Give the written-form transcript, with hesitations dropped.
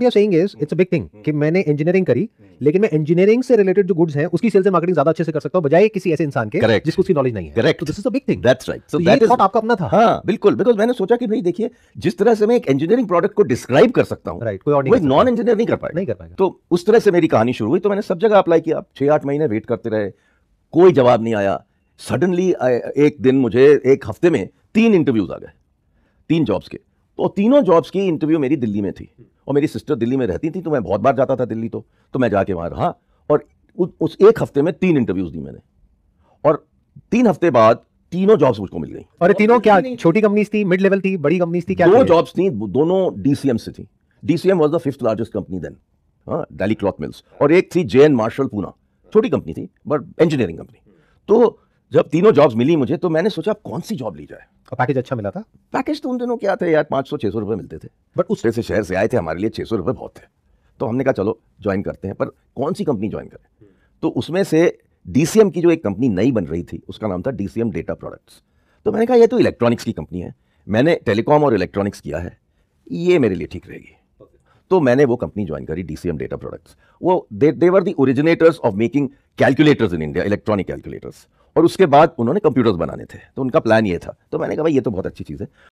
What you are saying is it's a big thing कि मैंने engineering करी, लेकिन मैं इंजीनियरिंग से रिलेटेड जो गुड्स हैं उसकी सेल्स एंड मार्केटिंग ज्यादा अच्छे से कर सकता हूं बजाय किसी ऐसे इंसान के Correct. जिसको उसकी नॉलेज नहीं है। Correct. तो this is a big thing. That's right. तो ये थॉट आपका अपना था? हाँ बिल्कुल, बिकॉज मैंने सोचा कि भाई देखिए जिस तरह से मैं एक इंजीनियरिंग प्रोडक्ट को डिस्क्राइब कर सकता हूँ, राइट, कोई और वो एक नहीं नॉन इंजीनियर नहीं कर पाएगा। नहीं कर पाएगा। तो उस तरह से मेरी कहानी शुरू हुई। तो मैंने सब जगह अप्लाई किया, 6-8 महीने वेट करते रहे, कोई जवाब नहीं आया। सडनली एक दिन मुझे एक हफ्ते में 3 इंटरव्यूज आ गए, 3 जॉब्स के। तो तीनों जॉब्स की इंटरव्यू मेरी दिल्ली में थी, और मेरी सिस्टर दिल्ली में रहती थी, तो मैं बहुत बार जाता था दिल्ली। तो मैं जाके वहां रहा, और उस एक हफ्ते में 3 इंटरव्यूज दी मैंने, और 3 हफ्ते बाद तीनों जॉब्स मुझको मिल गई। और तीनों क्या छोटी कंपनीज थी, मिड लेवल थी, बड़ी कंपनीज थी, क्या? 2 जॉब्स थी, दोनों डीसीएम से थी। DCM was the 5th largest company then, Delhi Cloth Mills. और एक थी जेएन मार्शल पूना, छोटी कंपनी थी बट इंजीनियरिंग कंपनी। तो जब तीनों जॉब्स मिली मुझे, तो मैंने सोचा कौन सी जॉब ली जाए। और पैकेज अच्छा मिला था? पैकेज तो उन दिनों क्या थे यार, 500-600 रुपए मिलते थे, बट उस तरह से शहर से आए थे, हमारे लिए 600 रुपए बहुत थे। तो हमने कहा चलो ज्वाइन करते हैं, पर कौन सी कंपनी ज्वाइन करें। तो उसमें से डीसीएम की जो एक कंपनी नई बन रही थी, उसका नाम था डीसीएम डेटा प्रोडक्ट्स। तो मैंने कहा ये तो इलेक्ट्रॉनिक्स की कंपनी है, मैंने टेलीकॉम और इलेक्ट्रॉनिक्स किया है, ये मेरे लिए ठीक रहेगी। तो मैंने वो कंपनी ज्वाइन करी, डीसीएम डेटा प्रोडक्ट्स। वो they were the originators of making calculators in India, electronic calculators. और उसके बाद उन्होंने कंप्यूटर्स बनाने थे, तो उनका प्लान ये था। तो मैंने कहा भाई ये तो बहुत अच्छी चीज़ है।